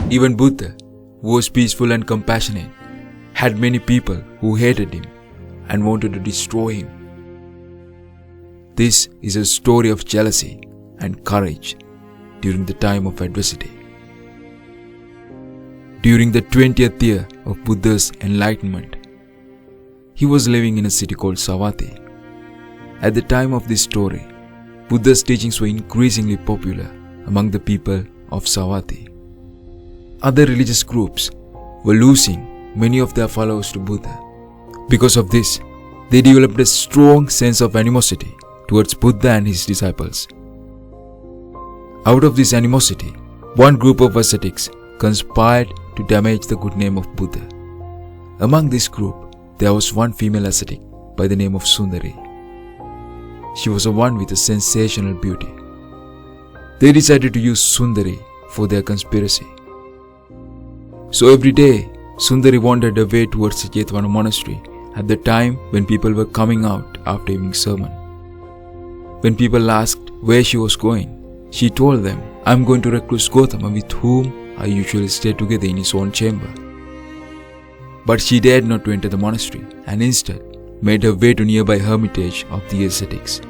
Even Buddha, who was peaceful and compassionate, had many people who hated him and wanted to destroy him. This is a story of jealousy and courage during the time of adversity. During the 20th year of Buddha's enlightenment, he was living in a city called Savatthi. At the time of this story, Buddha's teachings were increasingly popular among the people of Savatthi. Other religious groups were losing many of their followers to Buddha. Because of this, they developed a strong sense of animosity towards Buddha and his disciples. Out of this animosity, one group of ascetics conspired to damage the good name of Buddha. Among this group, there was one female ascetic by the name of Sundari. She was the one with a sensational beauty. They decided to use Sundari for their conspiracy. So every day, Sundari wandered away towards the Jetavana monastery at the time when people were coming out after evening sermon. When people asked where she was going, she told them, "I'm going to recluse Gotama, with whom I usually stay together in his own chamber." But she dared not to enter the monastery and instead made her way to nearby hermitage of the ascetics.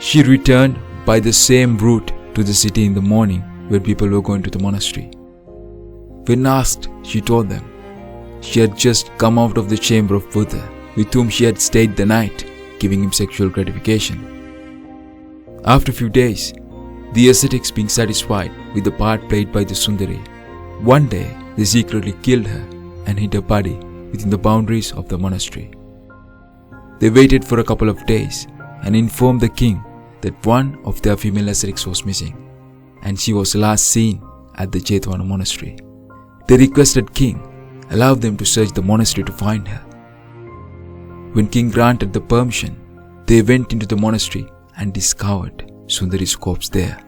She returned by the same route to the city in the morning where people were going to the monastery. When asked, she told them she had just come out of the chamber of Buddha, with whom she had stayed the night, giving him sexual gratification. After a few days, the ascetics being satisfied with the part played by the Sundari, one day they secretly killed her and hid her body within the boundaries of the monastery. They waited for a couple of days and informed the king that one of their female ascetics was missing, and she was last seen at the Jetavana monastery. They requested king allow them to search the monastery to find her. When king granted the permission, they went into the monastery and discovered Sundari's corpse there.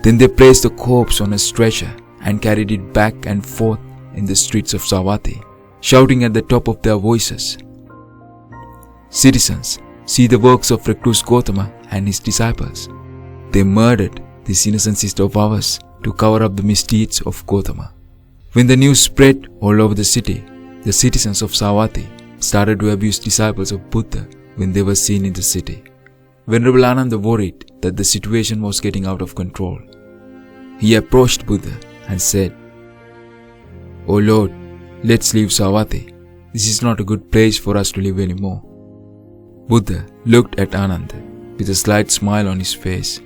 Then they placed the corpse on a stretcher and carried it back and forth in the streets of Savatthi, shouting at the top of their voices, "Citizens, see the works of recluse Gotama and his disciples. They murdered this innocent sister of ours to cover up the misdeeds of Gotama." When the news spread all over the city, the citizens of Savatthi started to abuse disciples of Buddha when they were seen in the city. Venerable Ananda worried that the situation was getting out of control. He approached Buddha and said, "O Lord, let's leave Savatthi. This is not a good place for us to live anymore." Buddha looked at Ananda with a slight smile on his face.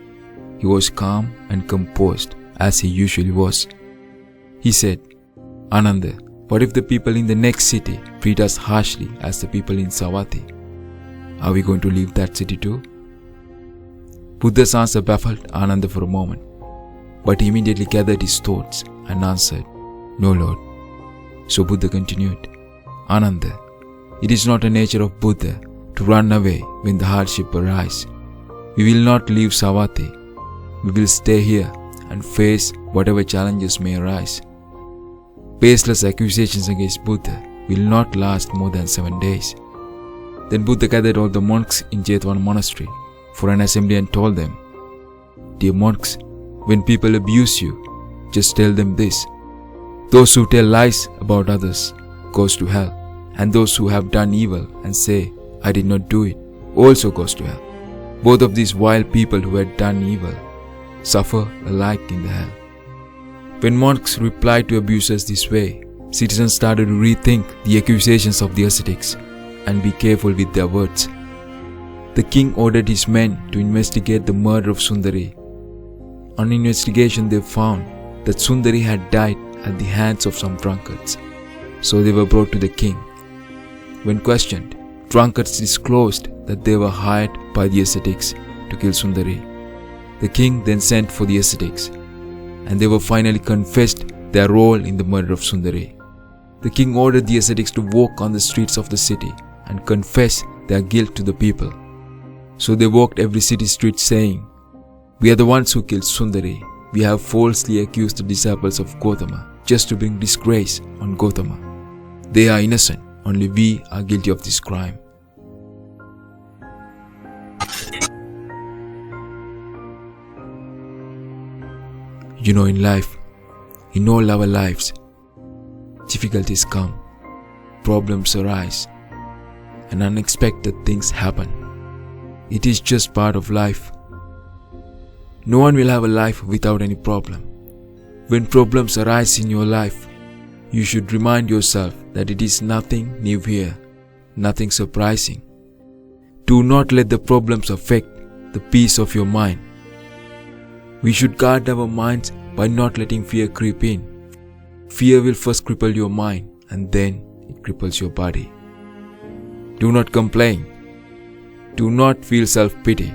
He was calm and composed as he usually was. He said, "Ananda, what if the people in the next city treat us harshly as the people in Savatthi? Are we going to leave that city too?" Buddha's answer baffled Ananda for a moment, but he immediately gathered his thoughts and answered, "No, Lord." So Buddha continued, "Ananda, it is not a nature of Buddha to run away when the hardship arises. We will not leave Savatthi. We will stay here and face whatever challenges may arise. Baseless accusations against Buddha will not last more than 7 days." Then Buddha gathered all the monks in Jetavana monastery for an assembly and told them, "Dear monks, when people abuse you, just tell them this: those who tell lies about others goes to hell, and those who have done evil and say, 'I did not do it,' also goes to hell. Both of these vile people who had done evil suffer alike in the hell." When monks replied to abusers this way, citizens started to rethink the accusations of the ascetics and be careful with their words. The king ordered his men to investigate the murder of Sundari. On investigation, they found that Sundari had died at the hands of some drunkards, so they were brought to the king. When questioned, drunkards disclosed that they were hired by the ascetics to kill Sundari. The king then sent for the ascetics, and they were finally confessed their role in the murder of Sundari. The king ordered the ascetics to walk on the streets of the city and confess their guilt to the people. So they walked every city street saying, "We are the ones who killed Sundari. We have falsely accused the disciples of Gotama just to bring disgrace on Gotama. They are innocent only we are guilty of this crime. You know, in life, in all our lives, difficulties come, problems arise, and unexpected things happen. It is just part of life. No one will have a life without any problem. When problems arise in your life, you should remind yourself that it is nothing new here, nothing surprising. Do not let the problems affect the peace of your mind. We should guard our minds by not letting fear creep in. Fear will first cripple your mind and then it cripples your body. Do not complain. Do not feel self-pity.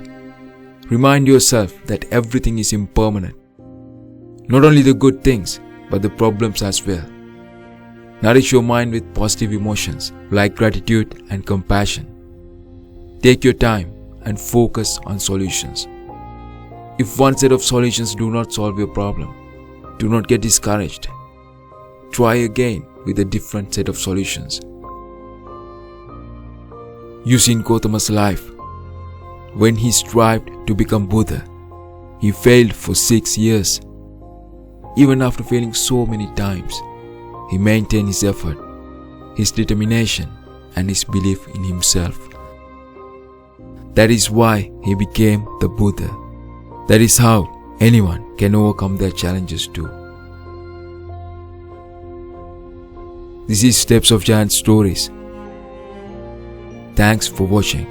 Remind yourself that everything is impermanent. Not only the good things, but the problems as well. Nourish your mind with positive emotions like gratitude and compassion. Take your time and focus on solutions. If one set of solutions do not solve your problem, do not get discouraged. Try again with a different set of solutions. You see in Gautama's life, when he strived to become Buddha, he failed for 6 years. Even after failing so many times, he maintained his effort, his determination, and his belief in himself. That is why he became the Buddha. That is how anyone can overcome their challenges too. This is Steps of Giant Stories. Thanks for watching.